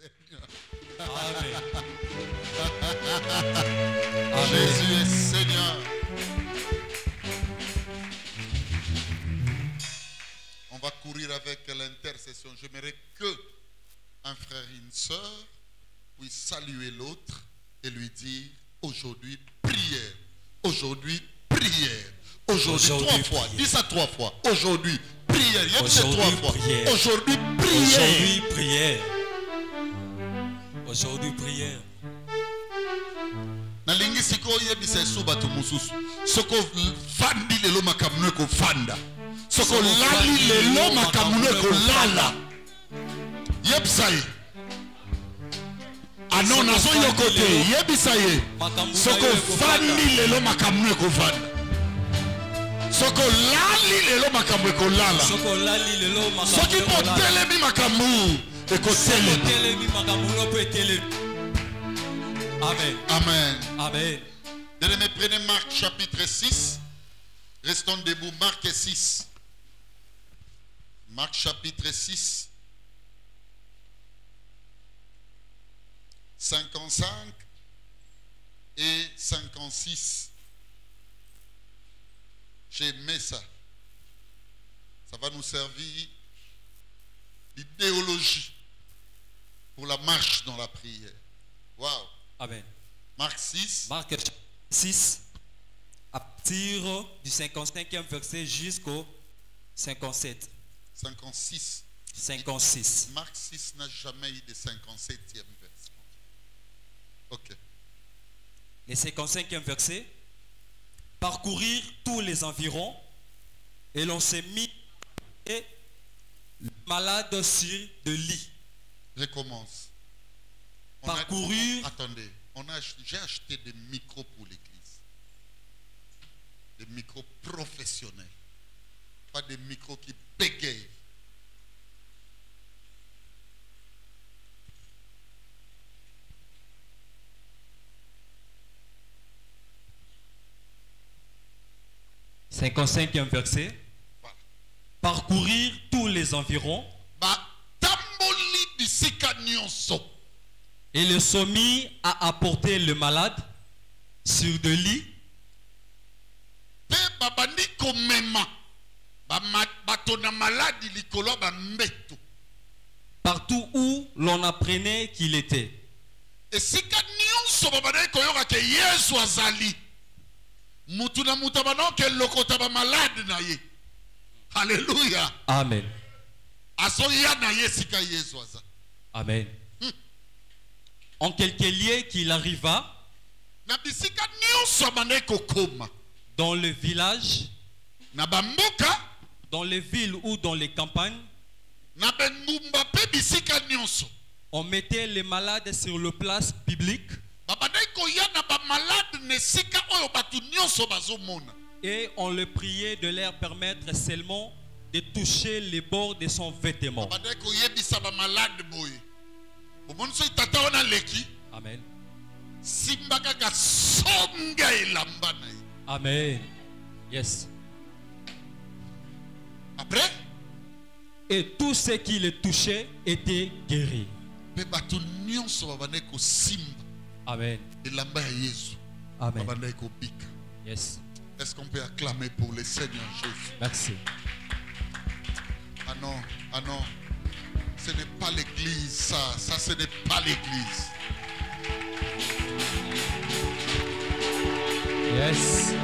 Seigneur. Amen. Jésus est Seigneur. On va courir avec l'intercession. J'aimerais que un frère et une sœur puissent saluer l'autre et lui dire aujourd'hui prière. Aujourd'hui prière. Aujourd'hui 3 fois. Dis ça 3 fois. Aujourd'hui prière. Aujourd'hui 3 fois. prière. Aujourd'hui prière. Aujourd'hui prière. Aujourd'hui prière. Nalingi siko yebisa esuba to mususu. Soko fandi lelo makamune ko fanda. Soko lali lelo makamune ko lala. Yebisa ye. Ano nazo yokote yebisa ye. Soko fandi lelo makamune ko fanda. Soko lali lelo makamune ko lala. Soko lali lelo makamune. Soki potele mi makamu ekotele. Amen. Amen. Amen. Bien-aimés, prenez Marc chapitre 6. Restons debout. Marc 6. Marc chapitre 6. 55 et 56. J'ai aimé ça. Ça va nous servir d'idéologie pour la marche dans la prière. Waouh. Amen. Marc 6. Marc 6, à partir du 55e verset jusqu'au 57. 56. 56. Marc 6 n'a jamais eu de 57e verset. Ok. Le 55e verset. Parcourir tous les environs et l'on s'est mis et le malade sur de lit. Recommence. Parcourir. Attendez, j'ai acheté des micros pour l'église. Des micros professionnels. Pas des micros qui bégayent. « 55e verset. Parcourir tous les environs. Et le se mit à apporter le malade sur de lit. Partout où l'on apprenait qu'il était. Alléluia. Amen. Amen. En quelques lieux qu'il arriva dans le village, dans les villes ou dans les campagnes, on mettait les malades sur le place publique et on le priait de leur permettre seulement de toucher les bords de son vêtement. Amen. Amen. Yes. Après, et tout ce qui le touchait était guéri. Amen. Amen. Yes. Est-ce qu'on peut acclamer pour le Seigneur Jésus? Merci. Ah non, ah non. Ce n'est pas l'église, ça. Ça, ce n'est pas l'église. Yes.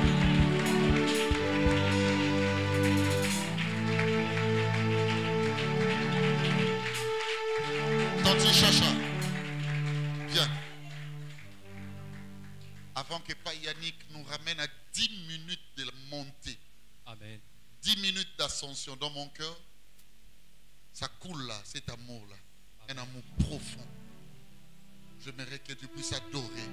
Tanti Chacha, viens. Avant que Pa Yannick nous ramène à 10 minutes de la montée. Amen. 10 minutes d'ascension dans mon cœur. Ça coule là, cet amour-là. Un amour profond. J'aimerais que tu puisses adorer.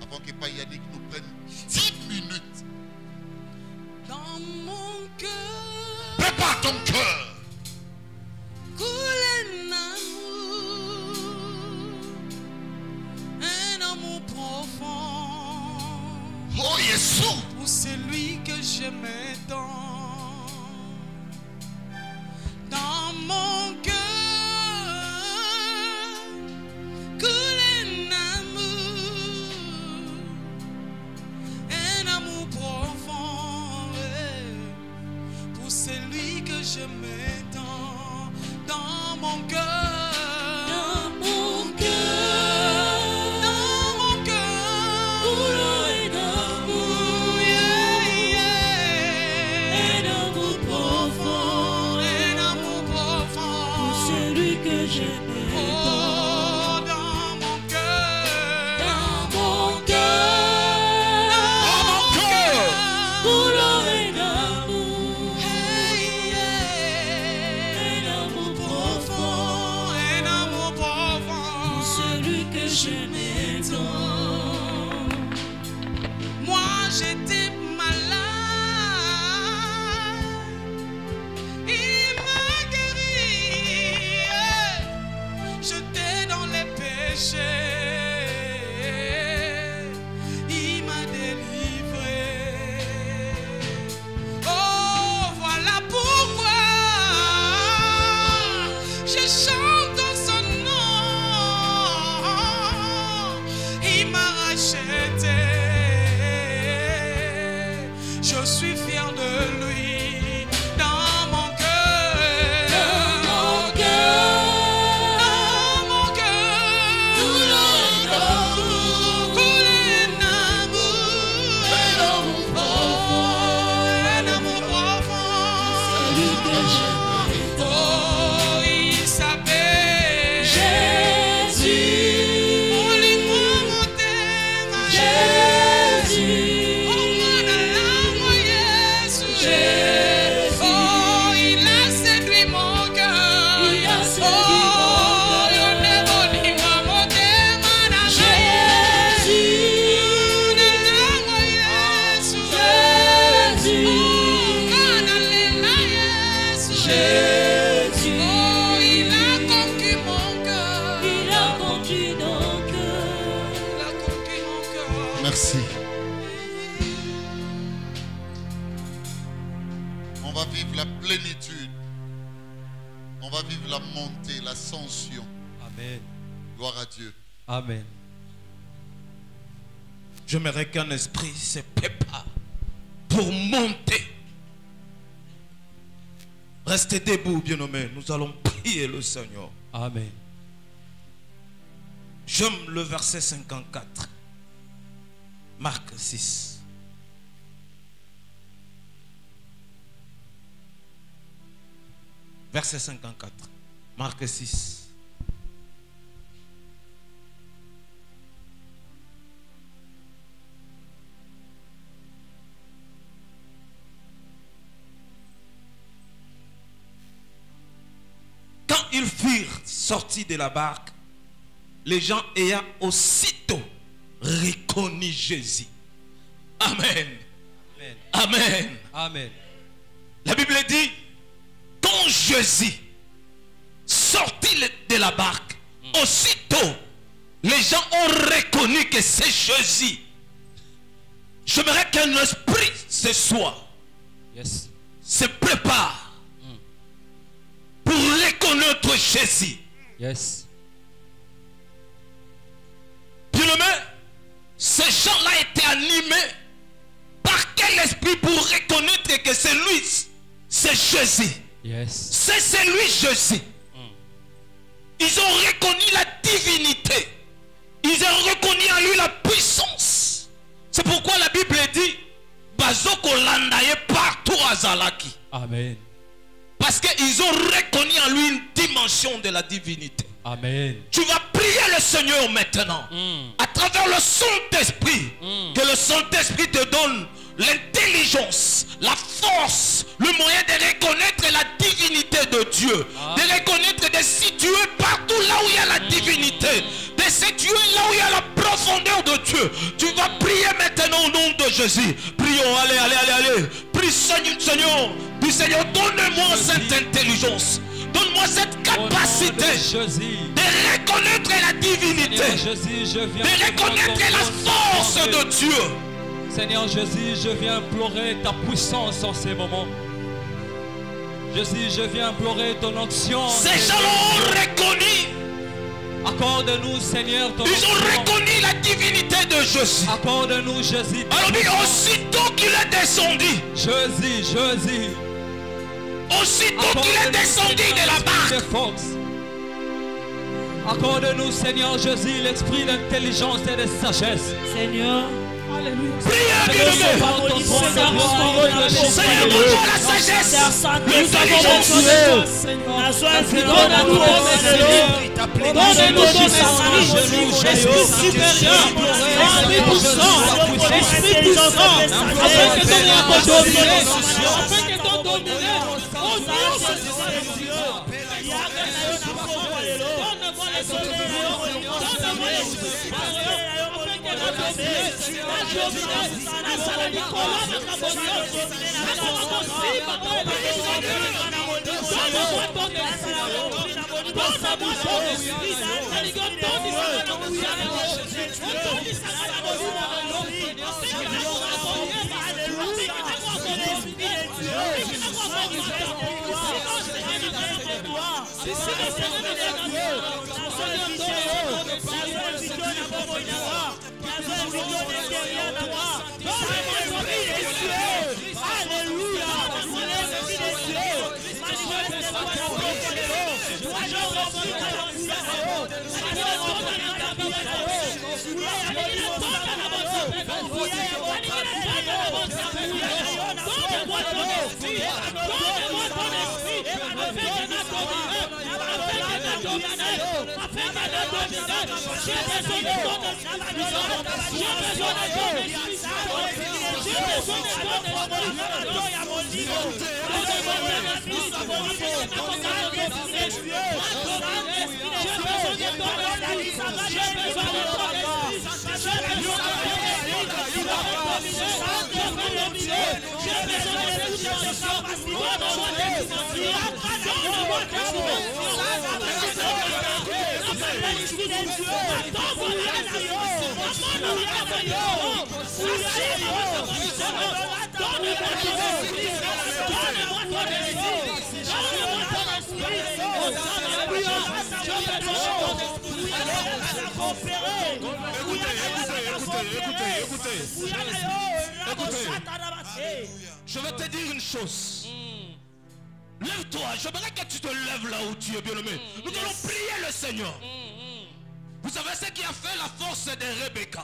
Avant que Pa Yannick nous prenne 10 minutes. Dans mon cœur, Prépare ton cœur. coule un amour profond. Oh Jésus. Pour celui que j'aimais tant. Dans mon cœur j'aimais tant dans mon cœur. Dans mon cœur, Dans mon cœur. couleur d'amour, un amour profond, Un amour profond. pour celui que j'aimais tant. Oh, dans mon cœur. Dans mon cœur, Dans mon cœur. couleur d'amour, Hey, yeah. un amour profond, Un amour pour profond. celui que j'aimais tant. Moi j'étais malade, il m'a guéri. J'étais dans les péchés, il m'a délivré. Oh, voilà pourquoi je chante dans son nom. Il m'a racheté. Je suis fier de lui dans mon cœur. Dans mon cœur, Dans mon cœur. couleur d'amour, Coule un amour profond. Un amour profond. celui que j'aimais tant. Oh, il s'appelle Jésus, Oh, lis-moi mon thème. Jésus, Oh, mon amour, Jésus. Jésus. Oh, il a séduit mon cœur. Il a séduit mon cœur. Oh, lis-moi mon thème. Jésus, Mon amour, Jésus. Jésus, Oh, mon alléluia, Jésus. Jésus. Oh, il a conquis mon cœur. Il a conquis nos cœurs. Il a conquis mon cœur. Merci. On va vivre la plénitude. On va vivre la montée, l'ascension. Amen. Gloire à Dieu. Amen. J'aimerais qu'un esprit se prépare pour monter. Restez debout, bien-aimés. Nous allons prier le Seigneur. Amen. J'aime le verset 54. Marc 6. Verset 54. Marc 6. Quand ils furent sortis de la barque, les gens ayant aussitôt reconnu Jésus. Amen. Amen. Amen. Amen. La Bible dit, quand Jésus sortit de la barque, aussitôt, les gens ont reconnu que c'est Jésus. J'aimerais qu'un esprit ce soir Yes. se prépare pour reconnaître Jésus. Yes. Bien-aimé, ces gens-là étaient animés par quel esprit pour reconnaître que c'est lui, c'est Jésus. Yes. C'est lui Jésus. Ils ont reconnu la divinité. Ils ont reconnu en lui la puissance. C'est pourquoi la Bible dit Bazoko landaye partout à Zalaki. Amen. Parce qu'ils ont reconnu en lui une dimension de la divinité. Amen. Tu vas prier le Seigneur maintenant. À travers le Saint-Esprit. Que le Saint-Esprit te donne l'intelligence, la force, le moyen de reconnaître la divinité de Dieu. De reconnaître, de situer partout là où il y a la divinité. De situer là où il y a la profondeur de Dieu. Tu vas prier maintenant au nom de Jésus. Prions, allez, allez, allez, allez. Prie Seigneur. Puis Seigneur, donne-moi cette intelligence. Donne-moi cette capacité de reconnaître la divinité. Jésus, je viens De reconnaître la force de Dieu. Seigneur Jésus, je viens implorer ta puissance en ces moments. Jésus, je viens implorer ton onction. Ces gens ont reconnu. Accorde-nous, Seigneur, ton Ils onction. ont reconnu la divinité de Jésus. Accorde-nous, Jésus. Alors, aussitôt qu'il est descendu, Jésus, Jésus. Aussitôt qu'il est descendu de la barque, accorde-nous, Seigneur Jésus, l'esprit d'intelligence et de sagesse. Seigneur, priez, bien-aimé. Seigneur, donne-moi la sagesse, l'intelligence. donne-nous ton esprit supérieur, esprit puissant, esprit puissant, afin que ton nom domine, afin que ton domine, au nom de Jésus. Donne-moi les solutions, donne-moi les Écoutez. Je vais te dire une chose. Lève-toi. J'aimerais que tu te lèves là où tu es, bien-aimé. Nous allons prier le Seigneur. Vous savez ce qui a fait la force de Rebecca?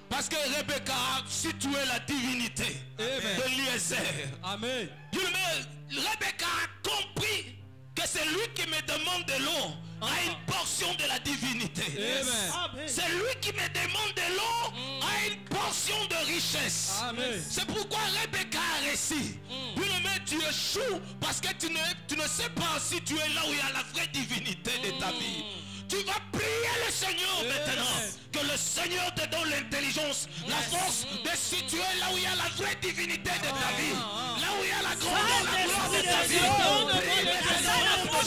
Parce que Rebecca a situé la divinité de Eliezer. Amen. Rebecca a compris que c'est lui qui me demande de l'eau a une portion de la divinité. C'est lui qui me demande de l'eau a une portion de richesse. C'est pourquoi Rebecca a réussi. Bien-aimé, tu échoues parce que tu ne sais pas si tu es là où il y a la vraie divinité de ta vie. Tu vas prier le Seigneur maintenant. Que le Seigneur te donne l'intelligence, la force de situer là où il y a la vraie divinité de ta vie. Là où il y a la grandeur, la gloire de ta vie. Prie le Seigneur pour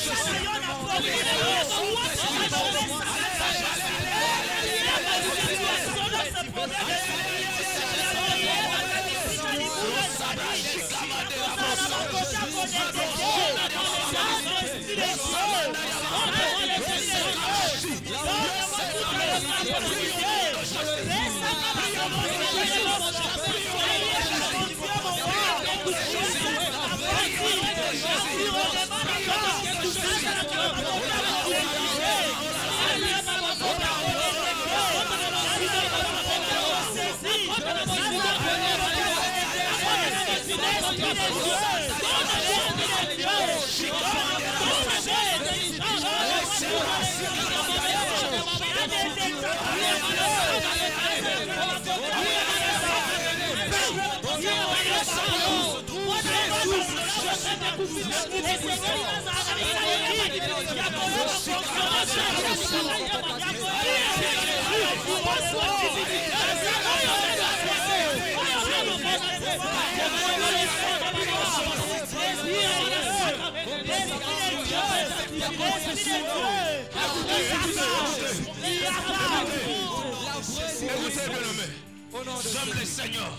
J'aime le Seigneur.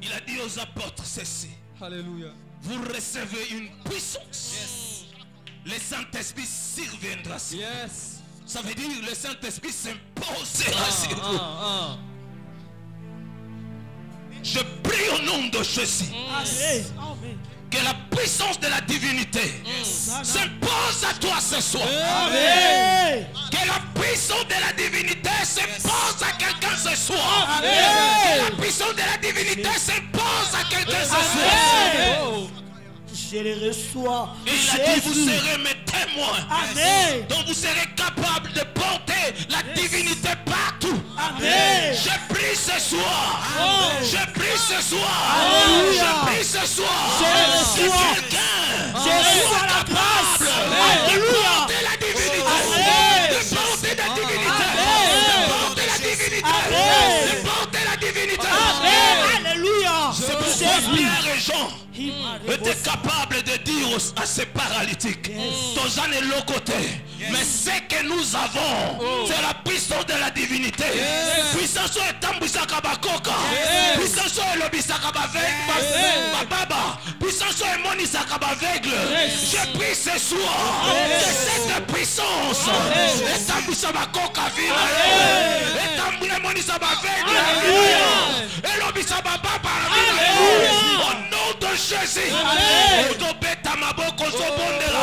Il a dit aux apôtres ceci. Alléluia. Vous recevez une puissance. Le Saint-Esprit surviendra sur vous. Ça veut dire le Saint-Esprit s'imposera sur vous. Je prie au nom de Jésus que la puissance de la divinité s'impose à toi ce soir. Amen. Que la puissance de la divinité s'impose à quelqu'un ce soir. Amen. Que la puissance de la divinité s'impose à quelqu'un ce soir. Amen. Je les reçois. Et il a dit, vous serez mes témoins. Amen. Donc vous serez capables de porter la divinité partout. Amen. Je prie ce soir. Je prie ce soir. Alléluia. Je prie ce soir. Je Que reçois. quelqu'un Je reçois la grâce. de Alléluia. porter la divinité. Amen. De porter la divinité. Amen. De porter la divinité. Amen. De porter la divinité. Amen. Alléluia. C'est pourquoi Pierre et Jean étaient capables de dire à ces paralytiques, Tozan est l'autre côté, mais ce que nous avons, c'est la puissance de la divinité. Puissance est tambusaka bakoka, puissance est lobisaka baba, puissance est monisaka baveugle. Je prie ce soir que cette puissance est tambusaka bakoka viva, et tambusaka monisaka baveugle, et lobisaka baba. Au nom de Jésus, Odobeta maboko zobondela.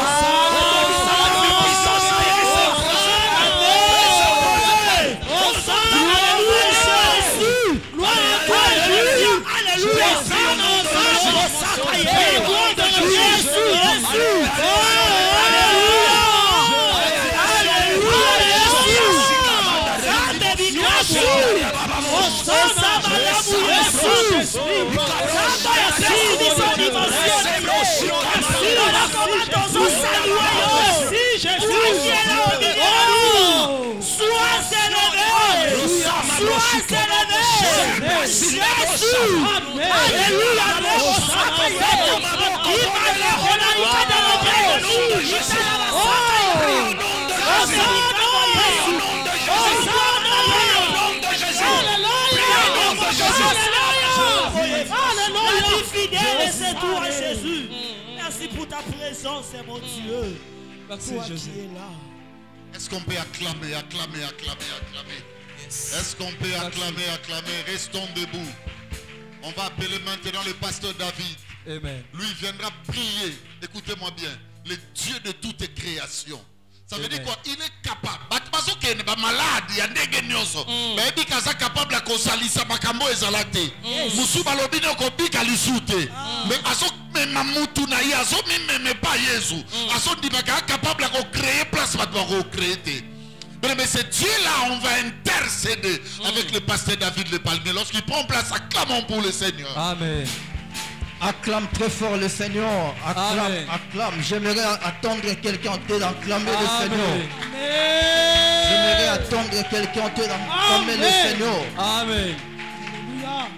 Jésus, merci pour ta présence, mon Dieu. Merci Toi Jésus. qui es là. Est-ce qu'on peut acclamer? Est-ce qu'on peut acclamer? Restons debout. On va appeler maintenant le pasteur David. Amen. Lui viendra prier. Écoutez-moi bien. Le Dieu de toute création. Ça veut dire quoi? Il est capable. Parce qu'il n'est pas malade. Il y a des gens. Mais il est capable de consalisa makambo ezalate. Musu balobine kobika lisute. Mais aso mamutu na ye aso même pas Jésus. Aso di baka capable de créer place pour créer. Mais c'est Dieu-là, on va intercéder avec le pasteur David Le Palmier. Lorsqu'il prend place, acclamons pour le Seigneur. Amen. Acclame très fort le Seigneur. Acclame, Amen. acclame. J'aimerais attendre quelqu'un en train d'acclamer le Seigneur. Amen. J'aimerais attendre quelqu'un en train d'acclamer le Seigneur. Amen. Alléluia.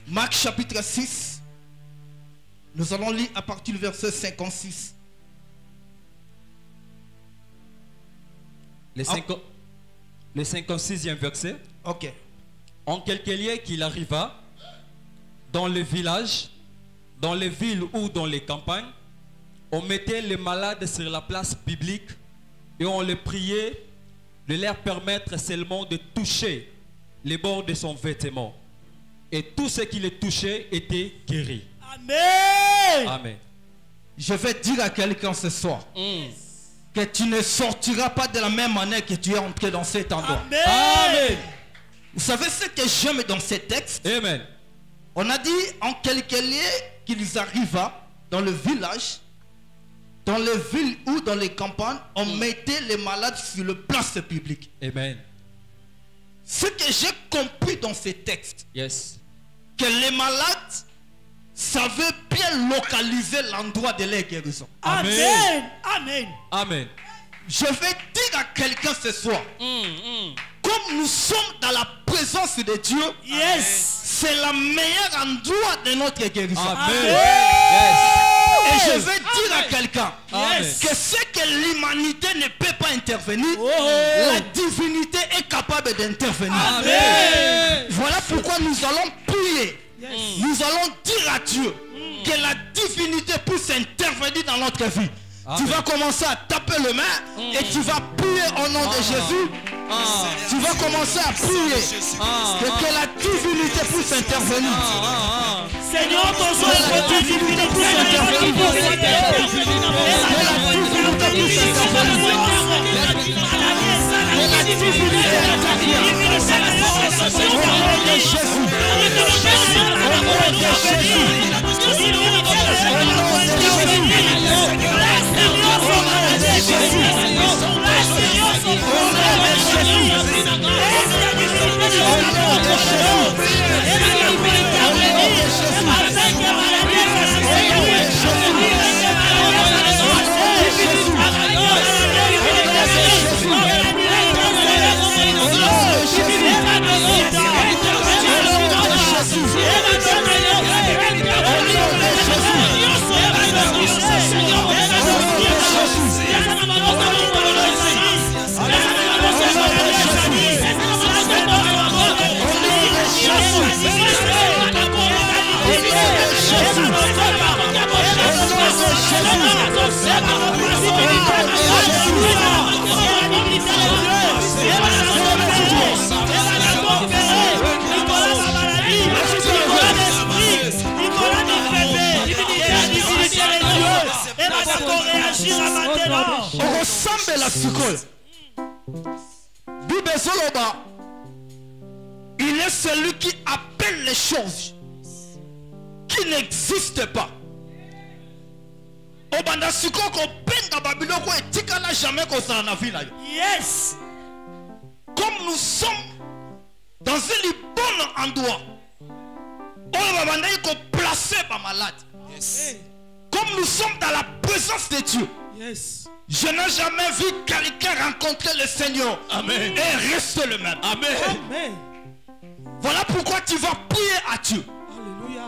Marc chapitre 6. Nous allons lire à partir du verset 56. Le 56e verset. Ok. En quelque lieu qu'il arriva, dans les villages, dans les villes ou dans les campagnes, on mettait les malades sur la place publique et on les priait de leur permettre seulement de toucher les bords de son vêtement. Et tout ce qui les touchait était guéri. Amen. Amen. Je vais dire à quelqu'un ce soir que tu ne sortiras pas de la même manière que tu es entré dans cet endroit. Amen. Amen. Vous savez ce que j'aime dans ces textes? Amen. On a dit en quelques lieux qu'ils arrivent dans le village, dans les villes ou dans les campagnes, on mettait les malades sur le place public. Amen. Ce que j'ai compris dans ces textes, Yes. que les malades savaient bien localiser l'endroit de leur guérison. Amen. Amen. Amen. Je vais dire à quelqu'un ce soir, comme nous sommes dans la présence de Dieu, Yes. c'est le meilleur endroit de notre guérison. Amen. Amen. Et je vais dire à quelqu'un Yes. que ce que l'humanité ne peut pas intervenir, Oh. la divinité est capable d'intervenir. Amen. Voilà pourquoi nous allons prier. Nous allons dire à Dieu que la divinité puisse intervenir dans notre vie. Amen. Tu vas commencer à taper le main et tu vas prier au nom de Jésus. Tu vas commencer à prier que la divinité puisse intervenir. Seigneur, ton soin est divine, il est celui qui appelle les choses qui n'existent pas. Yes. Comme nous sommes dans un bon endroit, on va placer par malade. Yes. Comme nous sommes dans la présence de Dieu. Yes. Je n'ai jamais vu quelqu'un rencontrer le Seigneur. Amen. Et rester le même. Amen. Amen. Voilà pourquoi tu vas prier à Dieu. Alléluia.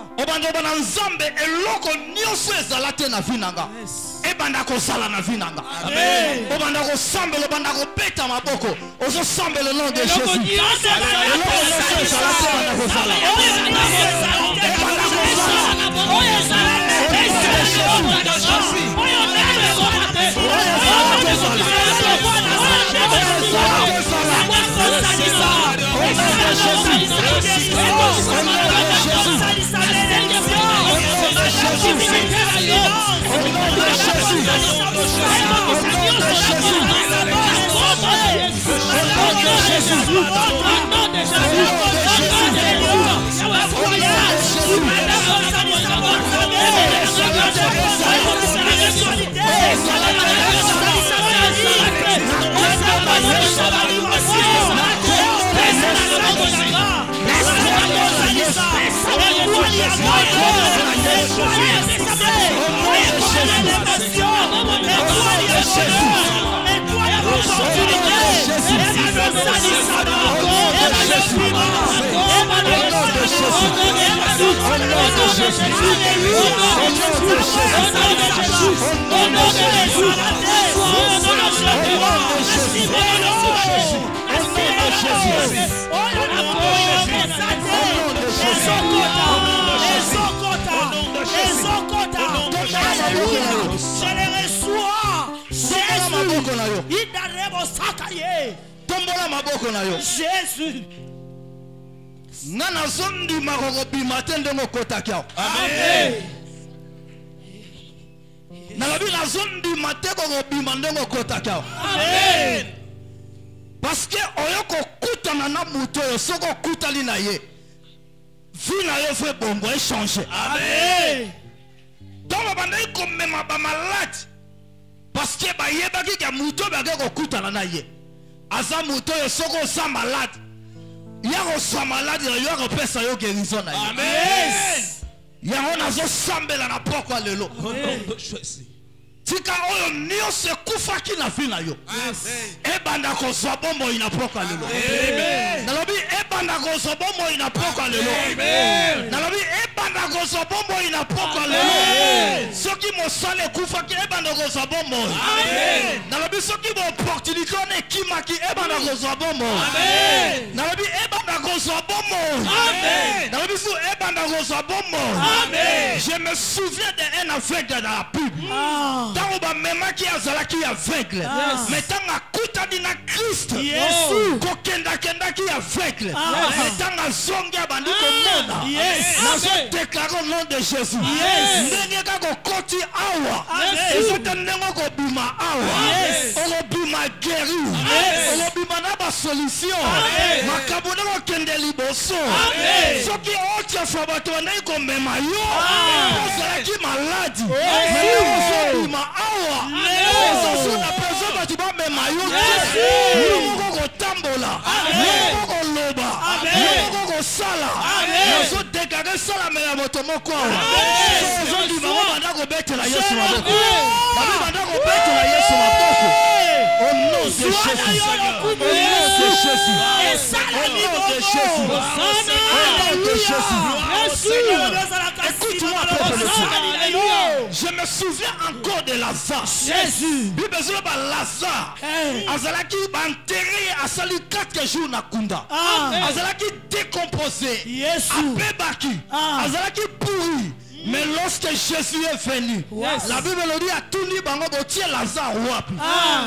Jésus. Nana zondi marobi matin de mokota kia. Amen. Nalabi la zone du matin robi mande mokota kia. Amen. Parce que oyoko kuta nana muto soko kuta lina ye. Vina yo fait bongo échanger. Amen. Donc on va dire comme même ba malade. Parce que ba yeba ki ka muto ba ko kuta nana ye. Aza muto soko sa malade. Yako soit malade, yako pesa yo guérison na. Amen. Yako nazo sambela na poko lelo. Tika oyo niyo se kufa ki na vie na yo. E banda ko so bombo ina poko lelo. Amen. Nalobi e banda ko so bombo ina poko lelo. Amen. Nalobi e banda ko so bombo ina poko lelo. Soki mo sale kufa ki e banda ko so bombo. Amen. Nalobi soki mo opportunité ne kimaki e banda ko so bombo. Amen. Nalobi e banda ko so bombo. Amen. Nalobi so e banda Je me souviens d'un aveugle dans la Bible. Tant que maman qui a zala qui aveugle. Mais tant que kuta na Christ. Kokenda kenda qui aveugle. Mais tant que zonga bandi komona. Nous déclarons le nom de Jésus. Ndenge kako koti awa. Ezote ndenge ko bima awa. Olo bima guéri. Olo bima na ba solution. Makabona ko kende liboso. Soki otia fabato na ko mema yo. Ozala ki maladi. Mais ozo bima awa. Ozo na personne ba tiba mema yo. Yo ko tambola. Yo ko loba. Yo ko sala. Ozo dégager sala me la moto moko awa. Ozo bima banda ko betela Yesu maboko. Banda ko betela Yesu maboko. Au nom de Jésus. Au nom de Jésus. Au nom de Jésus. Au nom de Jésus. Écoute-moi, peuple de Dieu. Je me souviens encore de Lazare. Jésus. Bible dit que Lazare, azalaki enterré à sali 4 jours na kunda. Azalaki décomposé. Abebaki. Azalaki pourri. Mais lorsque Jésus est venu, la Bible dit à tout le monde que Lazare wapi.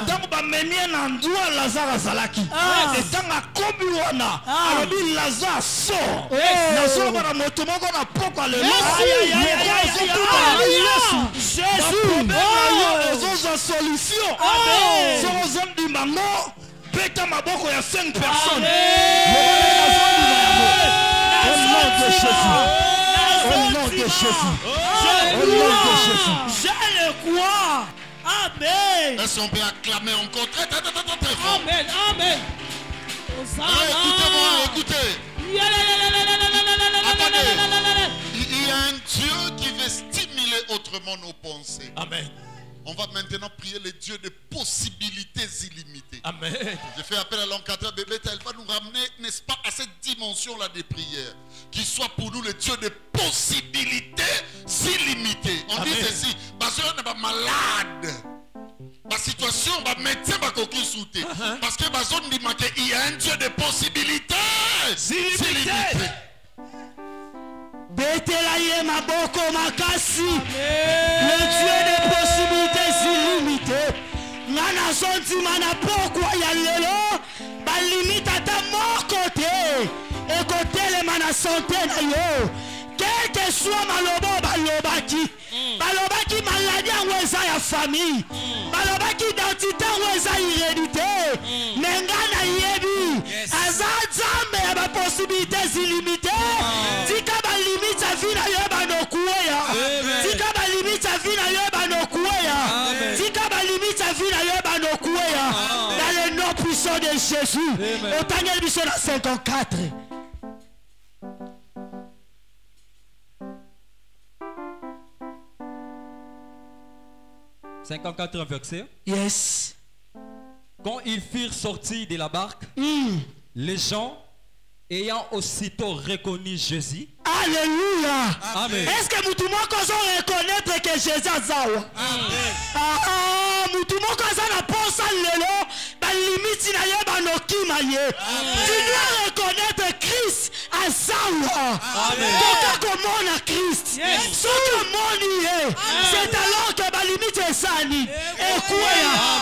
Donc ba memie na ndua Lazare azalaki. Et tant a kobiwana, alors Lazare sort. Na solo ba moto moko na poko le. Jésus. Ils ont solution. Ils ont dit maman, peta maboko ya 5 personnes. Au nom de Jésus. Au nom de Jésus. Au nom de Jésus. Je le crois. Amen. Est-ce qu'on peut acclamer encore très fort? Amen. Amen. Écoutez-moi, écoutez. Attendez. Il y a un Dieu qui veut stimuler autrement nos pensées. Amen. On va maintenant prier le Dieu de possibilités illimitées. Amen. Je fais appel à l'encadreur bébé, elle va nous ramener, n'est-ce pas, à cette dimension-là de prière. Qui soit pour nous le Dieu de possibilités illimitées. On dit ceci, parce qu'on n'est pas malade. La situation, le médecin va coquille sauter. Parce que il y a un Dieu de possibilités illimitées. Betelaye maboko makasi. Le Dieu des possibilités illimitées. Nana sonti mana pokwa ya lelo. Ba limite ata moko te. Et côté les mana santé na yo. Quel que soit malobo balobaki. Balobaki maladie weza ya famille. Balobaki identité weza hérédité. Mengana yebi. Azadzame ya ba possibilités illimitées. Tika ba limite sa vie na yo ba no kuya. Tika ba limite sa vie na yo ba no kuya. Tika ba limite sa vie na yo ba no kuya. Dans le nom puissant de Jésus. Au Daniel Bisson à 54. « 54 verset. Yes. Quand ils furent sortis de la barque, les gens ayant aussitôt reconnu Jésus. Alléluia. Amen. Est-ce que nous pouvons reconnaître que Jésus a Zawa? Nous pouvons lelo, ba limite na ye ba no kimaye. Tu dois reconnaître Christ à Zawa. Quand on a Christ, ce que mon est, c'est alors que ba limite est sani. Et quoi?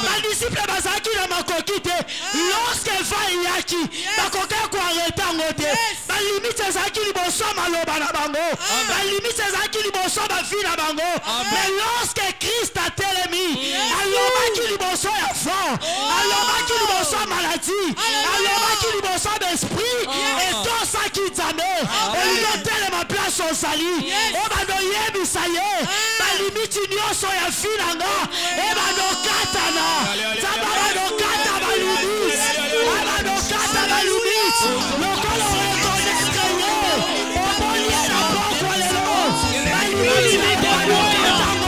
Ma disciple bazaki na makokite. Lorsque va yaki, ba koka ko arrêter ngote. Ba limite ezaki liboso maloba na bango. Ba limite ezaki liboso ba vie na bango. Mais lorsque Christ a télémi, alors qui liboso ya fort, alors qui liboso maladie, alors qui liboso d'esprit, et tout ça qui t'amène. Et il doit tellement place au salut. On va nous yebi ça y est. Ba limite nyonso ya finanga. Et ba no katana. Ça va no katana ba limite. Ba no katana ba limite. Le col reconnaître yo. On va lier la porte pour les lots. Ba limite ba no katana.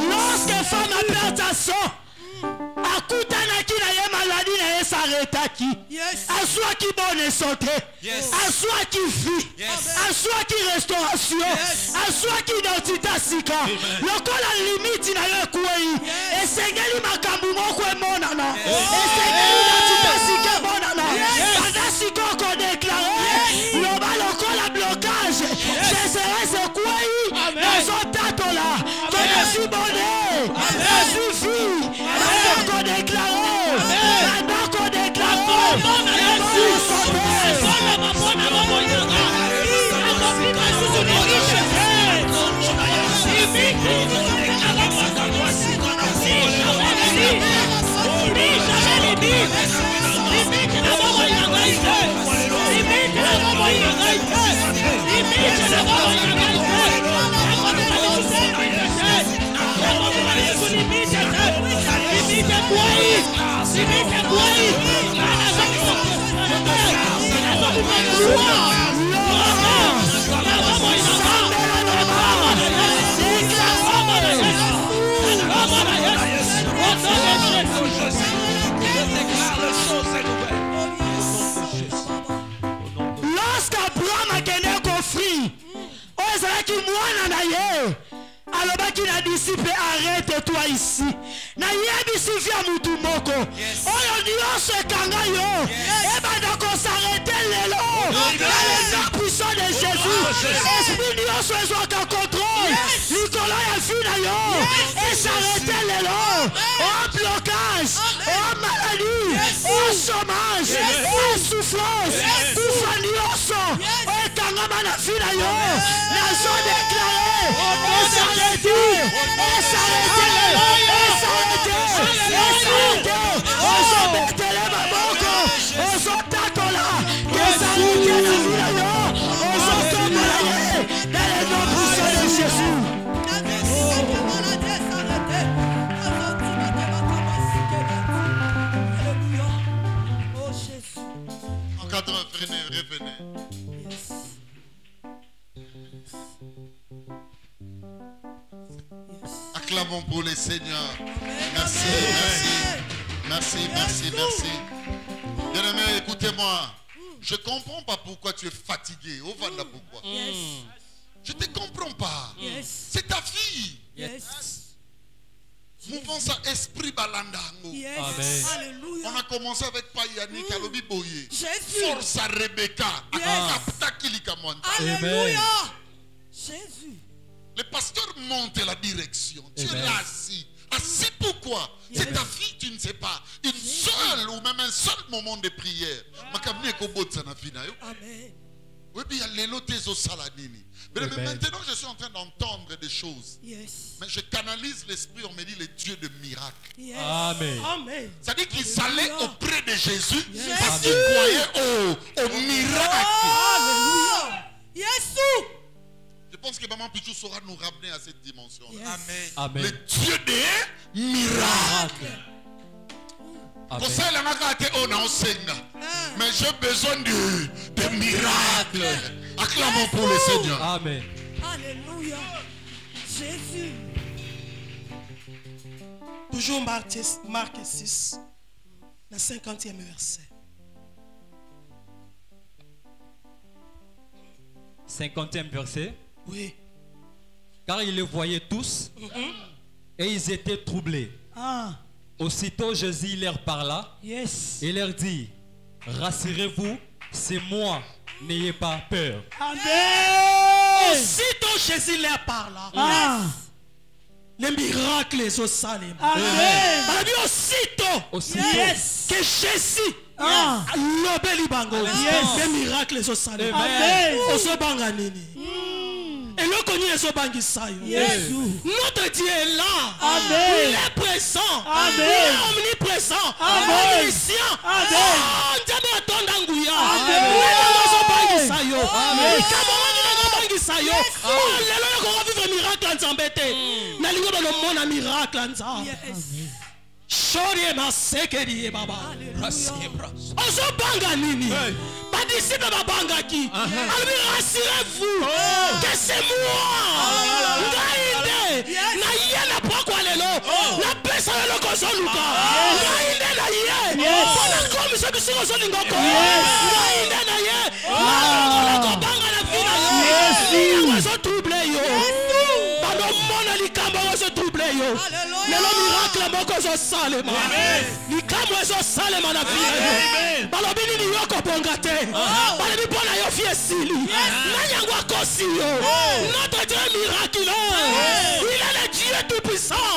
Lorsque femme a perdu sa sang, akutanaki na ye maladie na ye s'arrêtaki. Azwaki bonne santé, azwaki vie, azwaki restauration, azwaki identité sika. Lokola limite na ye kuei, esengeli makambu moko emonana, esengeli identité sika emonana. Pendant siko ko déclarer, loba lokola blocage, je serai ce kuei, nazotatola, que je suis bonné, je suis fille, qu'on déclare, maintenant qu'on déclare, lorsqu'Abraham a gagné un conflit, Ozaki mwana na ye, alobaki na disciple arrête-toi ici. Na yebi sifia mutu moko. Oyo nyonso ekanga yo. Ebanda ko s'arrêter lelo. Dans les noms puissants de Jésus. Esprit nyonso ezwaka contrôle. Likolo ya fi na yo. Et s'arrêter lelo. Au blocage, au maladie, au chômage, au souffrance. Kufa nyonso. Ekanga mana fi na yo. Nazo déclaré. Et s'arrêter. Et s'arrêter. Et s'arrêter. Encadreur, revenez. Acclamons pour les seigneurs. Merci, merci. Merci. Bien-aimé, écoutez-moi. Je ne comprends pas pourquoi tu es fatigué. Au Vanda, pourquoi? Je ne te comprends pas. C'est ta fille. Mouvance à esprit balandango. Amen. On a commencé avec Payani Kalobi Boye. Jésus. Force à Rebecca. Alléluia. Jésus. Le pasteur monte la direction. Tu es là assis. Assis pourquoi? C'est ta fille, tu ne sais pas. Une seule ou même un seul moment de prière. Amen. Oui, bien, les lotés au saladini. Mais maintenant, je suis en train d'entendre des choses. Mais je canalise l'esprit, on me dit le Dieu de miracles. Amen. Ça dit qu'ils allaient auprès de Jésus parce qu'ils croyaient au miracle. Alléluia. Jésus. Je pense que Maman Pichou saura nous ramener à cette dimension. Amen. Le Dieu des miracles. Pour ça, il mais j'ai besoin de miracles. Acclamons pour le Seigneur. Amen. Alléluia. Jésus. Toujours Marc 6, le 50e verset. 50e verset. Oui. Car ils les voyaient tous et ils étaient troublés. Ah, Aussitôt Jésus leur parla yes. et leur dit, rassurez-vous, c'est moi, n'ayez pas peur. Amen. Aussitôt Jésus leur parla. Ah, Les miracles sont salués. amen. Aussitôt, Yes. Que Jésus Ah, lobeli bango. Yes. Les miracles sont salués. amen. Osobanga nini. Et le connu est Yes. Notre Dieu est là. Amen. Il est présent. Amen. Il est omniprésent. Amen. Omniscient. Amen. Nzambe atonda nguya. Amen. Azobangisa yo. Amen. Likambo azobangisa yo. Lelo yoko vivre miracle nzambe te. Nalingo balomona miracle nzambe. Shori masekeri baba. Ozobanga nini? Badisciple babangaki. Alors rassurez-vous que c'est moi. Ngainde. Na yena pokwa lelo. Na pesa lelo kozoluka. Ngainde na ye. Bona komi so bisiko so lingoko. Ngainde na ye. Na kobanga na fina yo. Yes. So trouble yo. Bano mona likambo so trouble yo. Lelo miracle moko so salema. Likambo so salema na fina. Balobi ni yoko bonga te. Balobi bona yo fie sili. Nanyangwa kosi yo. Notre Dieu est miraculeux. Il est le Dieu tout puissant.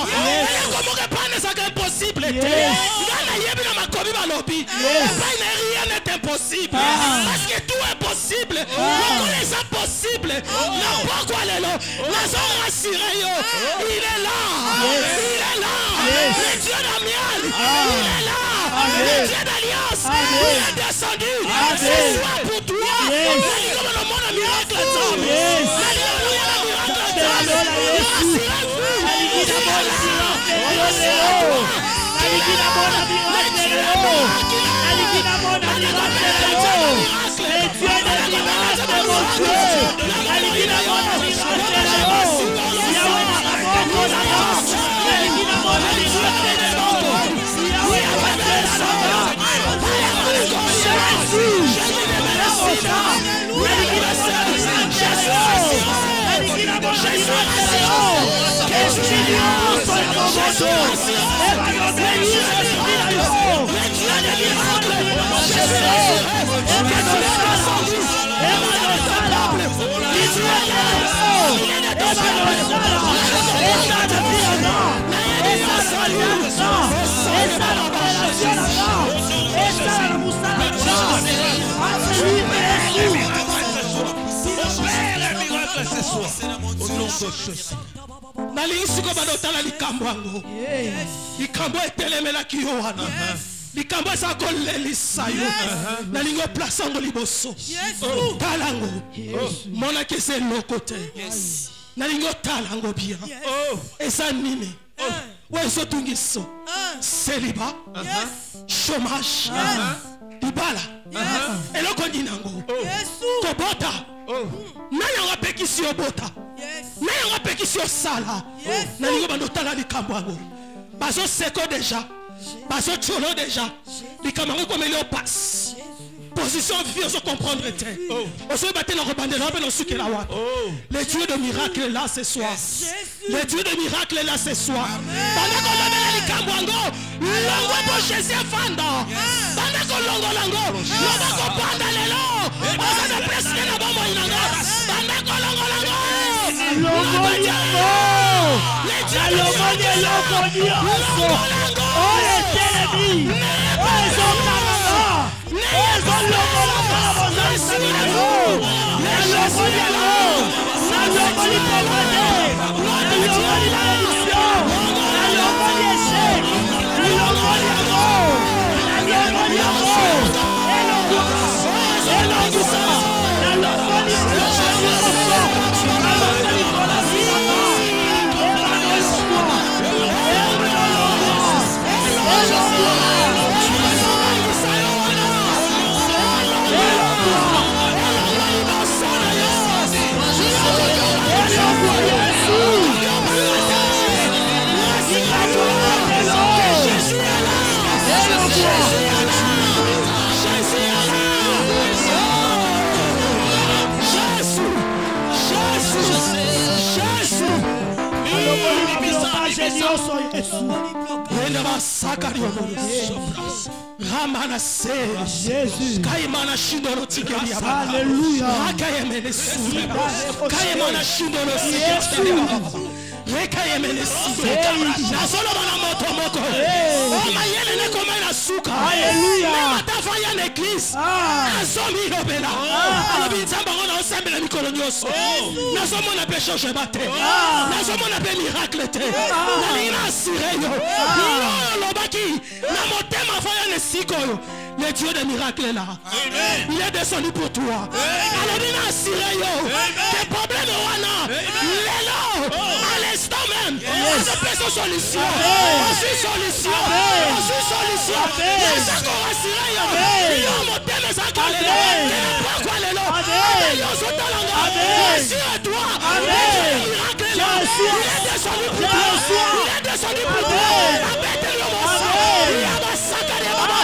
Comment que pas n'est impossible. Ngana yebi na makobi balobi. Pas rien n'est impossible. Parce que tout est possible. Pourquoi les impossibles? N'importe quoi les lots. Les hommes rassurés yo. Il est là. Il est là. Le Dieu d'Amiel. Il est là. Le Dieu d'Alliance. Il est descendu. Ce soir pour toi. Comme le monde a miracle. Nalingi siko badotala likambo yango. Likambo etelemelaki yo wana. Likambo eza kolelisa yo. Nalingi oplace yango liboso. Tala yango. Monaki eza eloko te. Nalingi otala yango bien. Eza nini? Wezotungiso. Célibat. Chômage. Libala. Eloko nini yango? Kobota. Nayanga pekisi obota. Nayanga pekisi osala. Nalingo bandotala likambo yango. Bazo seko déjà. Bazo cholo déjà. Likambo yango comme il passe. Position vie, on se comprendre. On se battre dans le bandela, on se quitte la watt. Le Dieu de miracle est là ce soir. Le Dieu de miracle est là ce soir. Pendant qu'on a mis les cambouango, l'ongo pour Jésus Fanda. Pendant qu'on longo longo, l'ongo qu'on panda les lots. On a presque la bombe inanga. Pendant qu'on longo longo. Longo longo. Le Dieu de miracle. Oh, les télévis. nyonso Yesu ene basakari Ramana se Jésus Kaimana shindoro tikeri ya Alléluia Rakayemene su Kaimana shindoro tikeri ya Rekayemene su Nasolo bana moto moto Oh mayele ne komena suka Alléluia Matafa ya l'église Azomi robela Alobi nzamba ngona osambela mikolo nyoso Nazomo na pe change bate Nazomo na pe miracle te Nalina asireyo Nino lobaki Na motema faya ne sikoyo Le Dieu des miracles est là. Amen. Il est descendu pour toi. Alors il a assuré tes problèmes wana. Il est là. À l'instant même. On se fait son solution. On suit solution. On suit solution. Il s'est encore assuré. Il a monté mes accords. Il n'a pas quoi les lots. Il a sauté l'angla. Assure-toi. Le miracle est là. Il est descendu pour toi. Il est descendu pour toi. Appelle-le mon sang. Il a massacré les mamans.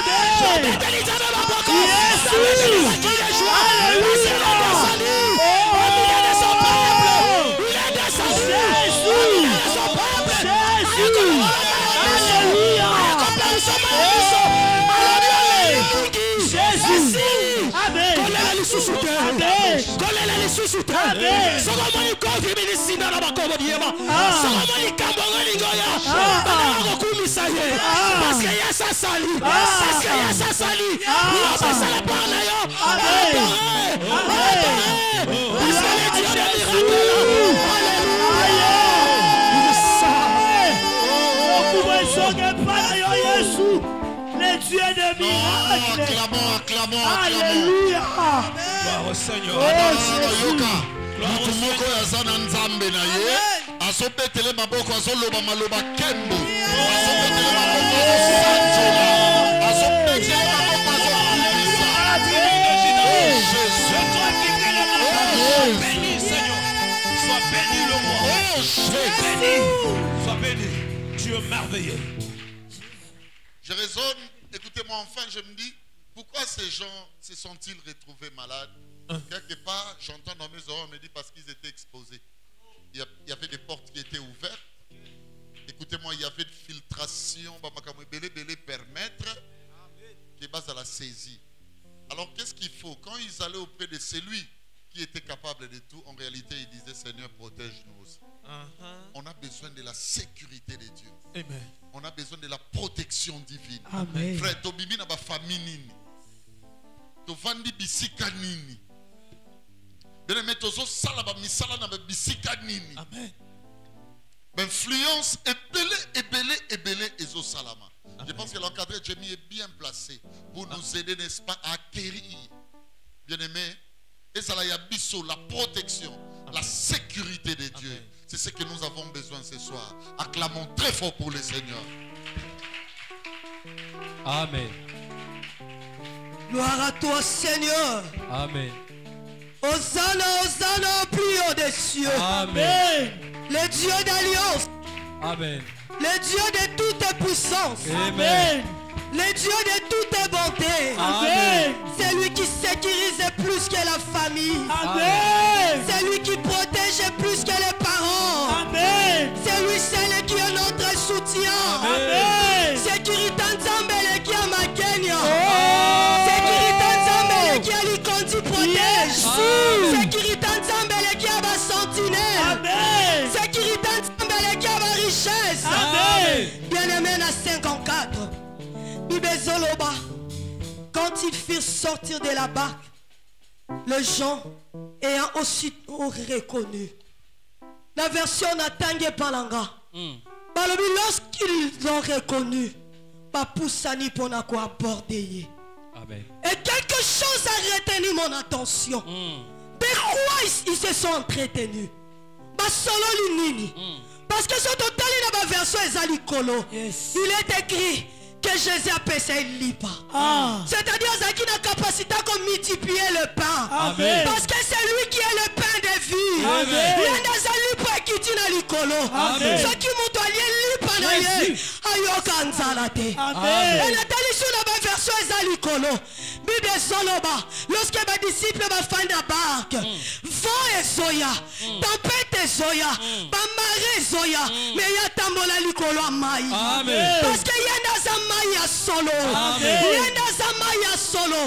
Le Dieu de miracles. Acclamons. Alléluia. Gloire au Seigneur. Mutu moko yazana nzambe na ye asopetele maboko azoloba maloba kembo asopetele maboko azosanzola asopetele maboko azokumisa C'est toi qui crée le monde. Béni Seigneur. Sois béni le roi. Sois béni. Tu es merveilleux. Je raisonne, écoutez-moi enfin, je me dis, pourquoi ces gens se sont-ils retrouvés malades? Quelque part, j'entends dans mes oreilles, on me dit parce qu'ils étaient exposés. Il y avait des portes qui étaient ouvertes. Écoutez-moi, il y avait une filtration, permettre qui est base à la saisie. Alors, qu'est-ce qu'il faut? Quand ils allaient auprès de celui qui était capable de tout, en réalité, ils disaient, Seigneur, protège-nous aussi. On a besoin de la sécurité de Dieu. Amen. On a besoin de la protection divine. Amen. Frère, Tobimi na ba famille nini. Tovandi bisika nini. Bien mais tozo sala ba misala na ba bisika nini. Amen. L'influence ébélé ezo salama. Je pense que l'encadré Jérémie est bien placé pour nous aider, n'est-ce pas, à acquérir. Bien aimé, et ça là y a biso, la protection, la sécurité de Dieu. Amen. C'est ce que nous avons besoin ce soir. Acclamons très fort pour le Seigneur. Amen. Gloire à toi, Seigneur. Amen. Hosanna, Hosanna, plus haut des cieux. Amen. Le Dieu d'alliance. Amen. Le Dieu de toute puissance. Amen. Le Dieu de toute bonté. Amen. C'est lui qui sécurise plus que la famille. Amen. C'est lui qui protège plus que les parents. Amen. C'est lui seul qui est notre soutien. Amen. Sécurité Nzambele qui a ma Kenya. Sécurité Nzambele qui a l'Ikondi protège. Sécurité Nzambele qui a ma sentinelle. Amen. Sécurité Nzambele qui a ma richesse. Amen. Bien-aimé à 54. Bibezoloba. Quand ils firent sortir de la barque, les gens ayant aussitôt reconnu. La version Natangé Palanga. Lorsqu'ils ont reconnu, Papoussani Ponako aborder. Amen. Et quelque chose a retenu mon attention. De quoi ils se sont entretenus? Parce que sur total la version Ezalikolo, il est écrit que Jésus a passé il lit pas. C'est-à-dire qu'il a la capacité de multiplier le pain. Amen. Parce que c'est lui qui est le pain de vie. Amen. Il y a des pas qui dit dans l'icolo. Ce qui m'ont donné l'ipanaye. Ayoka nzalate. Amen. Et la talisson de la version Ezalikolo. Bible Soloba. Lorsque mes disciples me font la barque, vent et soya, tempête et ezoya bamare ezoya me ya tambola likolo ya mai parce que ye naza mai ya solo ye naza mai ya solo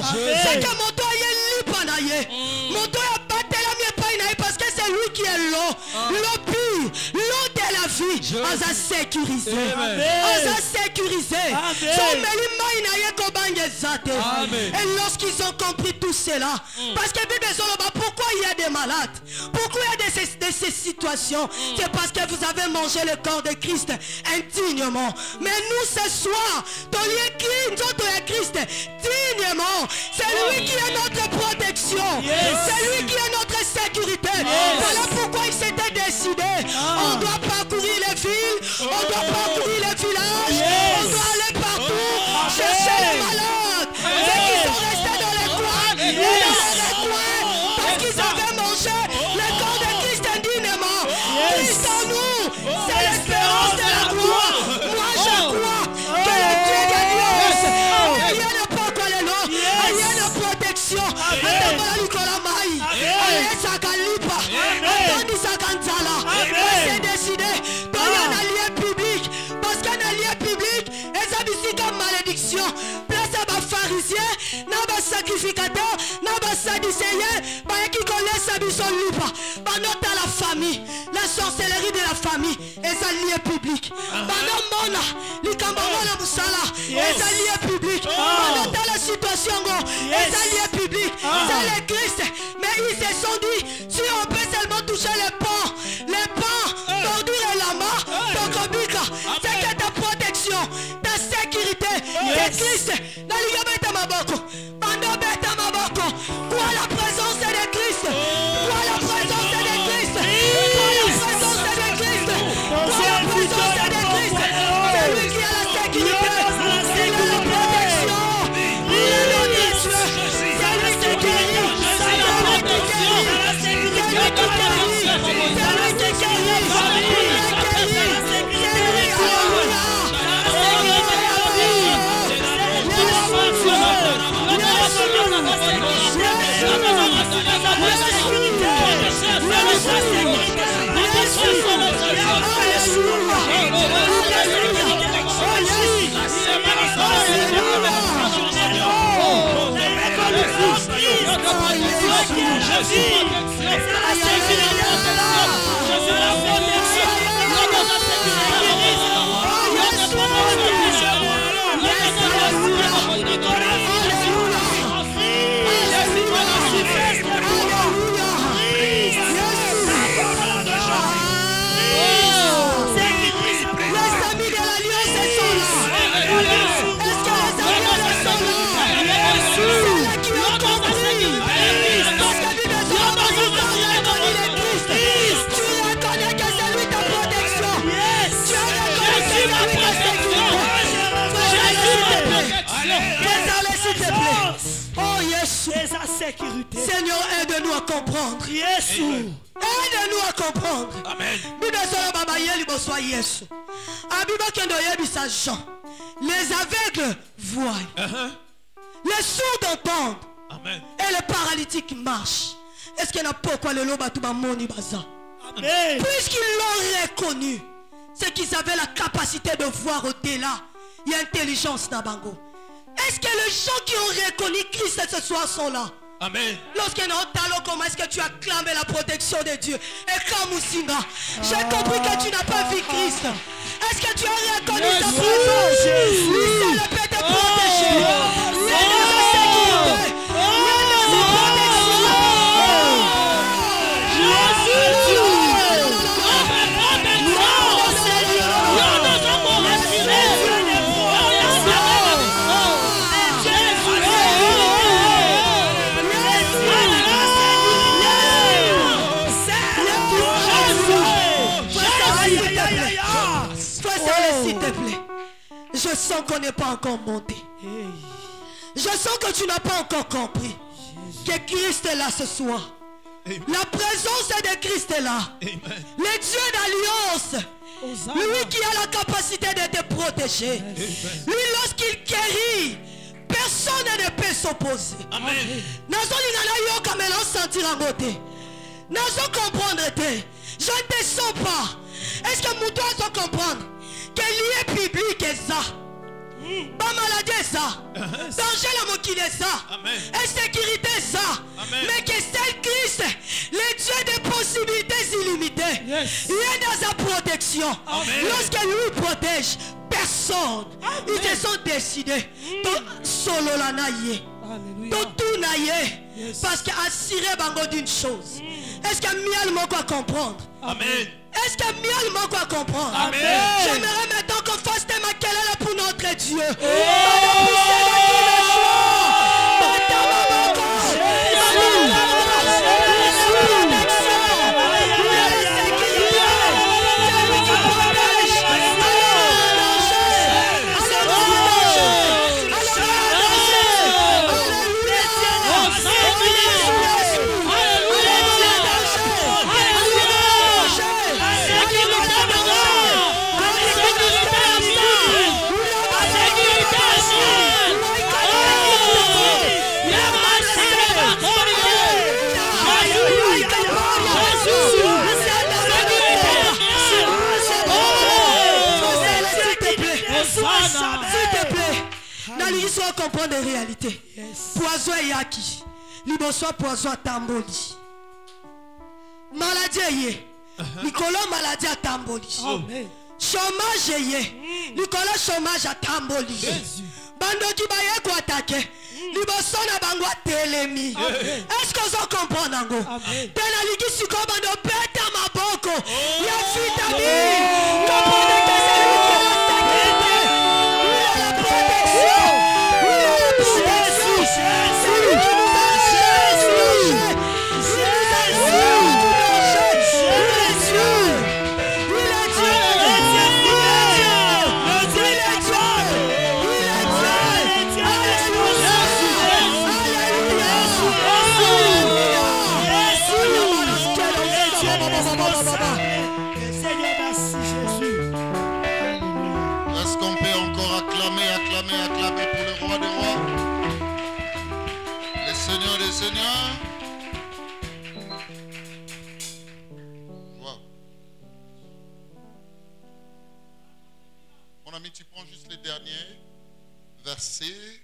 seke moto aye lipa na ye moto ya batelami epai na ye parce que c'est lui qui est l'eau pure, l'eau de la vie aza sécurisé aza sécurisé someli mai na ye kobange zate. Et lorsqu'ils ont compris tout cela, parce que pourquoi il y a des malades, pourquoi il y a de ces situations, c'est parce que vous avez mangé le corps de Christ indignement. Mais nous ce soir, Christ dignement, c'est lui qui est notre protection, c'est lui qui est notre sécurité. Voilà pourquoi il s'était décidé. On doit parcourir les villes, on doit parcourir les villages, on doit aller partout, chercher les malades. Ceux qui sont restés dans les coins, parce qu'ils avaient mangé le corps de Christ indignement. Christ en nous, c'est l'espérance de la gloire. Moi je crois que le Dieu de Dieu, il y a le peuple le nom, il y a la protection. C'est décidé, dans un allié public, parce qu'un allié public, ils ont comme malédiction. Place à ma pharisien, n'a pas sacrificateur, n'a pas sadicéen, qui connaissent sa mission libre. Pendant la famille, la sorcellerie de la famille, les alliés publics. Pendant Mona, les Cambamona Moussala, les alliés publics. Pendant la situation, les alliés publics, c'est le Christ. Mais ils se sont dit, si on peut seulement toucher les pans, bordure et lama, c'est que ta protection, ta sécurité, c'est Christ. Dans le Maboko, pendant Beta Maboko, quoi la présence de Christ, quoi la présence de Christ, quoi la présence de Christ, quoi la présence de Christ, c'est lui qui a la sécurité, c'est lui la protection, il est le Dieu, c'est lui qui guérit, c'est lui qui guérit, c'est lui qui guérit, c'est lui qui guérit, Seigneur, aide-nous à comprendre. Aide-nous à comprendre. Amen. Les aveugles voient. Les sourds entendent. Amen. Et les paralytiques marchent. Est-ce qu'il y a pourquoi le loba tout moni baza? Puisqu'ils l'ont reconnu, c'est qu'ils avaient la capacité de voir au-delà. Il y a intelligence dans Bango. Est-ce que les gens qui ont reconnu Christ ce soir sont là? Amen. Lorsqu'il y a un talent, comment est-ce que tu as clamé la protection de Dieu? Et comme Moussinga, j'ai compris que tu n'as pas vu Christ. Est-ce que tu as reconnu sa présence? Lui seul peut te protéger. Lui est notre sécurité. Lui est notre protection. Je sens qu'on n'est pas encore monté. Je sens que tu n'as pas encore compris que Christ est là ce soir. La présence de Christ est là. Le Dieu d'alliance, lui qui a la capacité de te protéger. Lui, lorsqu'il guérit, personne ne peut s'opposer. Nazo comprendre te. Je ne te sens pas. Est-ce que mon doigt doit comprendre que lié public est ça? Pas maladie est ça. Danger la mokile est ça. Insécurité est ça. Mais que c'est Christ, le Dieu des possibilités illimitées. Il est dans sa protection. Lorsque lui protège, personne. Ils se sont décidés. Solo la naïe. Tout naïe. Parce qu'assurer bango d'une chose. Est-ce que miel m'a quoi comprendre? Amen. Est-ce que miel m'a quoi comprendre? Amen. J'aimerais maintenant qu'on fasse des maquillettes pour notre Dieu. Comprendre les réalités. Poison et yaki. Liboso poison à tamboli. Maladie yé. Nicolo maladie à tamboli. Chômage yé. Nicolo chômage à tamboli. Bando qui baye ko attaquer. Liboso na bango telemi. Est-ce que vous comprenez ngo? Tena ligi siko bando peta maboko. Ya vitamine. Comprenez que c'est lui qui a la sécurité. La protection. Est-ce qu'on peut encore acclamer pour le roi des rois, le Seigneur des seigneurs? Wow. Mon ami, tu prends juste les derniers versets.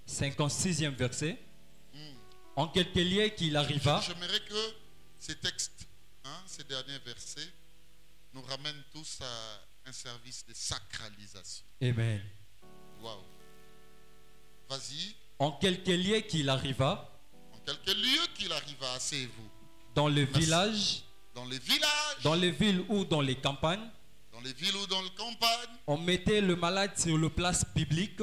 56e verset. En quelques lieux qu'il arriva. J'aimerais que ces textes, ces derniers versets, nous ramènent tous à un service de sacralisation. Amen. Wow. Vas-y. En quelques lieux qu'il arriva. En quelques lieux qu'il arriva, asseyez-vous. Dans le village. Dans les villages. Dans les villes ou dans les campagnes. Dans les villes ou dans les campagnes. On mettait le malade sur le place publique.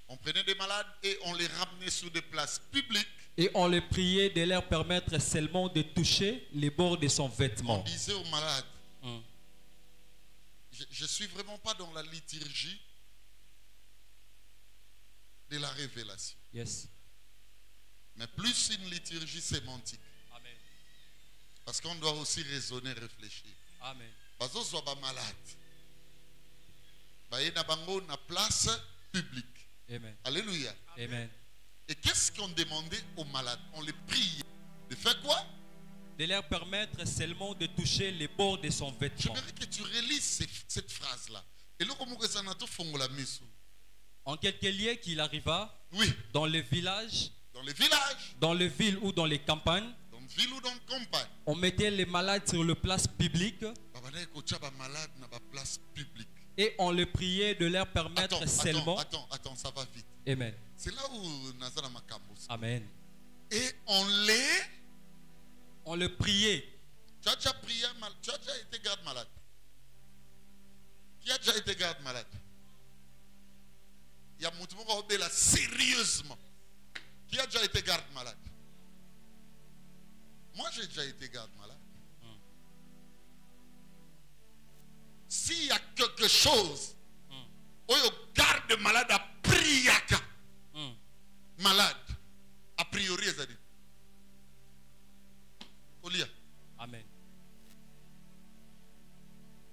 On prenait des malades et on les ramenait sur des places publiques. Et on les priait de leur permettre seulement de toucher les bords de son vêtement. On disait aux malades, je ne suis vraiment pas dans la liturgie de la révélation. Yes. Mais plus une liturgie sémantique. Amen. Parce qu'on doit aussi raisonner, réfléchir. Amen. Parce qu'on soit malade. Il y a une place publique. Amen. Alléluia. Amen. Et qu'est-ce qu'on demandait aux malades? On les priait. De faire quoi? De leur permettre seulement de toucher les bords de son vêtement. J'aimerais que tu relises cette phrase-là. Et là, comment ça n'a pas fait la mise? En quelques lieux qu'il arriva. Oui. Dans les villages. Dans les villages. Dans les villes ou dans les campagnes. Dans les villes ou dans les campagnes. On mettait les malades sur le place publique. Et on les priait de leur permettre seulement. Attends, ça va vite. Amen. C'est là où Nazara Makambos. Amen. Et on le priait. Tu as déjà prié, tu as déjà été garde malade. Qui a déjà été garde malade? Il y a Moutoumou là sérieusement. Qui a déjà été garde malade? Moi j'ai déjà été garde malade. S'il y a quelque chose, où garde malade à priaka. Malade. A priori, ça dit. Olia. Amen.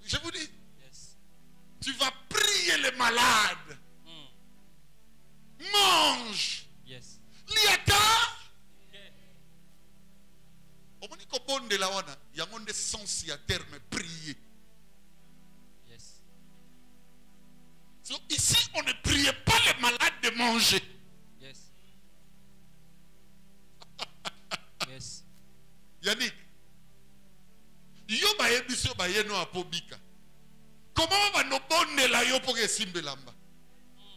Je vous dis. Yes. Tu vas prier les malades. Mange. Yes. Liata. bonde la wana, il y a un sens à terme prier. Yes. So, ici, on ne priait pas les malades de manger. Yes. Yes. Yannick, yo ba yebiso ba yeno apobika. Comment va nos bonnes la yo pour simbe lamba?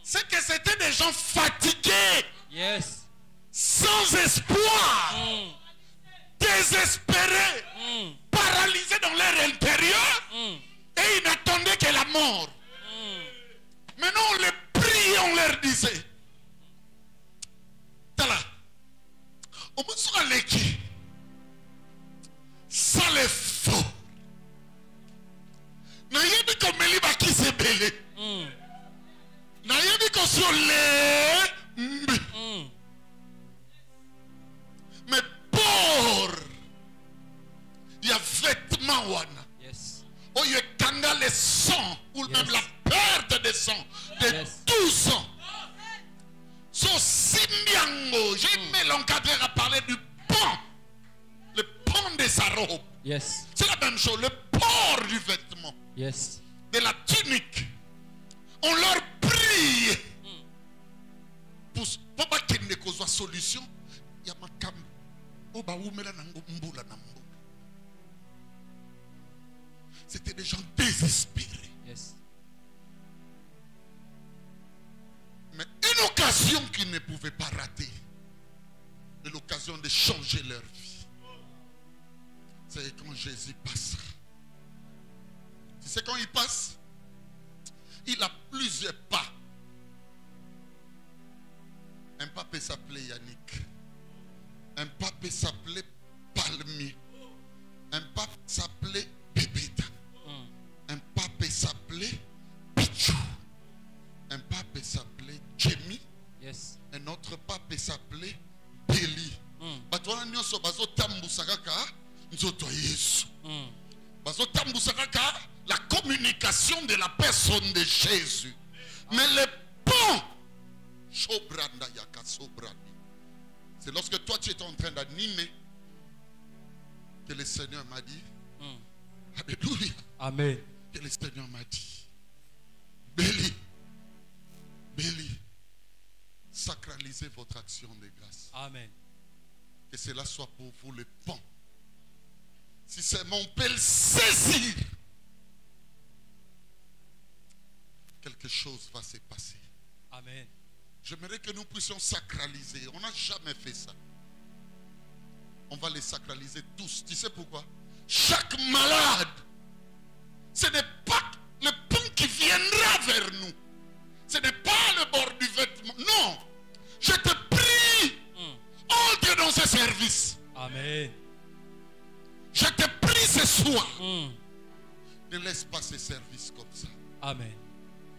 C'est que c'était des gens fatigués, Yes. sans espoir, désespérés, paralysés dans leur intérieur, et ils n'attendaient que la mort. Maintenant on les priait, on leur disait, Tala, on me sera l'équipe, ça les faux. Nayebi komeli baki sebele. Nayebi kosole mbi. Mais pour il y a vêtements wana. Yes. Oh, il y a kanga le sang ou même la perte de sang, de tout sang. So simbiango, j'ai aimé l'encadreur à parler du pan, le pan de sa robe. Yes. C'est la même chose, le port du vêtement, Yes. de la tunique. On leur prie. Pour pas qu'il ne cause solution, il y a ma cam. C'était des gens désespérés. Yes. Mais une occasion qu'ils ne pouvaient pas rater, et l'occasion de changer leur vie, c'est quand Jésus passe. Tu sais quand il passe, il a plusieurs pas. Un pas peut s'appeler Yannick. Un pas peut s'appeler Palmier. Un pas peut s'appeler Bébéta. Un pas peut s'appeler Pichou. Un pas peut s'appeler Jemmy. Yes. Un autre pas peut s'appeler Béli. Batwana nyonso bazo tambusaka ka nzoto Yesu. Bazo tambusaka ka la communication de la personne de Jésus. Mais le pont Shobranda yaka sobrani. C'est lorsque toi tu étais en train d'animer que le Seigneur m'a dit, alléluia, Amen. que le Seigneur m'a dit, Béli, Béli, sacralisez votre action de grâce. Amen. Que cela soit pour vous le pont. Si seulement on peut le saisir, quelque chose va se passer. Amen. J'aimerais que nous puissions sacraliser. On n'a jamais fait ça. On va les sacraliser tous. Tu sais pourquoi? Chaque malade, ce n'est pas le pont qui viendra vers nous. Ce n'est pas le bord du vêtement. Non. Je te prie, entre dans ce service. Amen. Je te prie ce soir. Ne laisse pas ce service comme ça. Amen.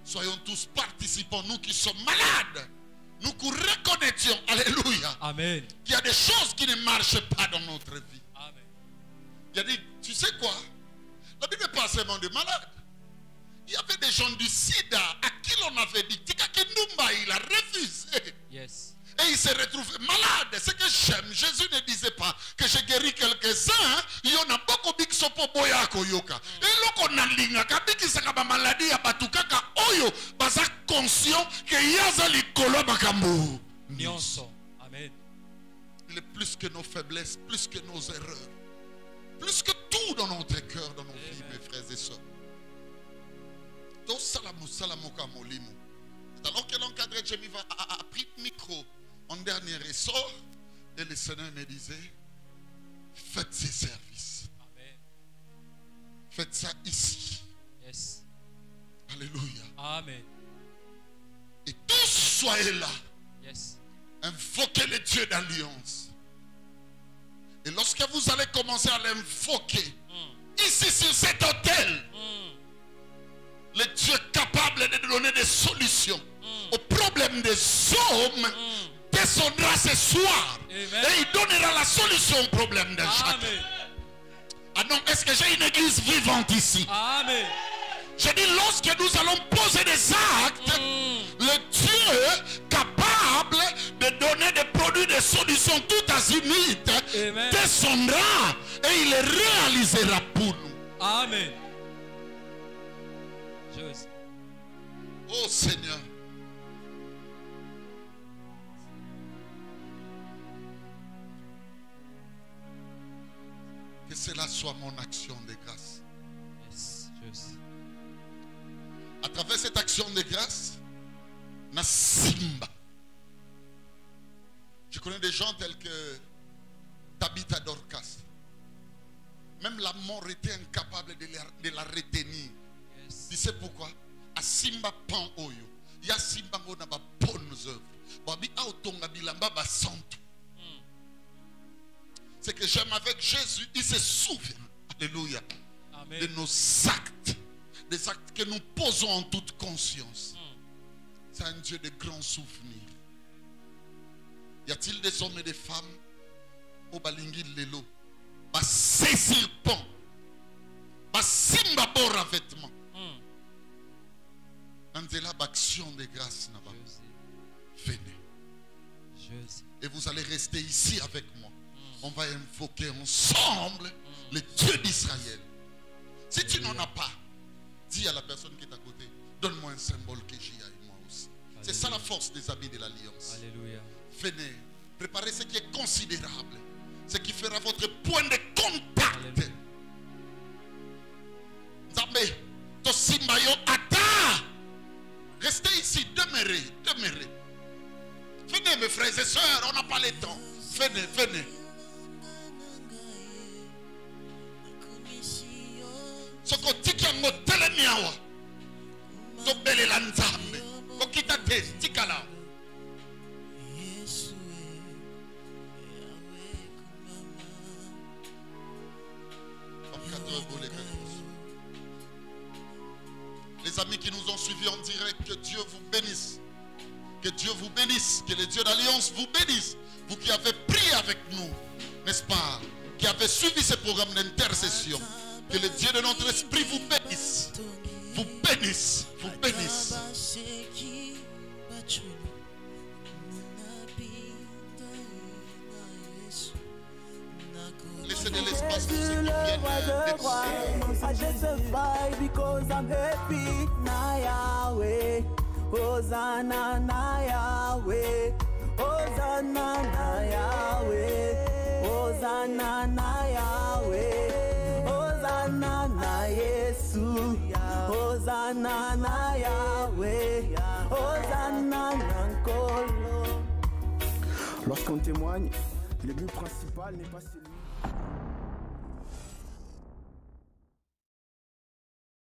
Soyons tous participants, nous qui sommes malades. Nous qui reconnaissions, alléluia, Amen. qu'il y a des choses qui ne marchent pas dans notre vie. Amen. Il a dit, tu sais quoi? La Bible n'est pas seulement de malades. Il y avait des gens du sida à qui l'on avait dit, Tika Kindumba, il a refusé. Yes. Et il se retrouve malade. Ce que j'aime, Jésus ne disait pas que j'ai guéri quelques-uns. Il y en a beaucoup qui sont pas boya koyoka. Et l'on a linga kabiki sakaba maladie à batukaka oyo basa conscient que yaza likolo makambo. Nyonso. Amen. Il est plus que nos faiblesses, plus que nos erreurs, plus que tout dans notre cœur, dans nos vies, mes frères et sœurs. Tout salamu salamoka molimo. Alors que l'encadré Jemmy a pris le micro en dernier ressort et le Seigneur me disait, faites ces services. Amen. Faites ça ici. Yes. Alléluia. Amen. Et tous soyez là. Yes. Invoquez le Dieu d'alliance. Et lorsque vous allez commencer à l'invoquer, ici sur cet autel, le Dieu capable de donner des solutions aux problèmes des hommes descendra ce soir. Amen. Et il donnera la solution aux problèmes de chacun. Amen. Ah non, est-ce que j'ai une église vivante ici? Amen. Je dis, lorsque nous allons poser des actes, le Dieu capable de donner des produits de solutions tout azimut Amen. descendra et et il les réalisera pour nous. Amen. Jésus. Oh Seigneur. Que cela soit mon action de grâce. Yes, Jésus. À travers cette action de grâce, na simba. Je connais des gens tels que Tabitha Dorcas. Même la mort était incapable de la retenir. Yes. Tu sais pourquoi? A simba pan oyo. Ya simba ngona ba bonnes œuvres. Babi autonga bilamba ba santo. C'est que j'aime avec Jésus, il se souvient, alléluia, Amen. de nos actes, des actes que nous posons en toute conscience. C'est un Dieu de grands souvenirs. Y a-t-il des hommes et des femmes au balingi lelo, ba saisir pont, ba simba bora vêtement, Andela action de grâce n'a pas. Venez. Jésus. Et vous allez rester ici avec moi. On va invoquer ensemble le Dieu d'Israël. Si tu n'en as pas, dis à la personne qui est à côté, donne-moi un symbole que j'y aille moi aussi. C'est ça la force des amis de l'Alliance. Alléluia. Venez, préparez ce qui est considérable, ce qui fera votre point de contact. Nzambe, to simba yo ata. Restez ici, demeurez, demeurez. Venez mes frères et sœurs, on n'a pas le temps. Venez, venez. Soko tiki yango telemi awa tobelela Nzambe kokita te tikala. Les amis qui nous ont suivis en direct, que Dieu vous bénisse. Que Dieu vous bénisse, que le Dieu d'Alliance vous bénisse. Vous qui avez prié avec nous, n'est-ce pas, qui avez suivi ce programme d'intercession. Que le Dieu de notre esprit vous bénisse. Vous bénisse. Vous bénisse. Laissez de l'espace pour ceux qui viennent because I'm happy na Yahweh. Hosanna na Yahweh. Hosanna na Yahweh. Hosanna na Yahweh. Hosanna na Yesu. Hosanna na Yahweh. Hosanna na Nkolo. Lorsqu'on témoigne, le but principal n'est pas celui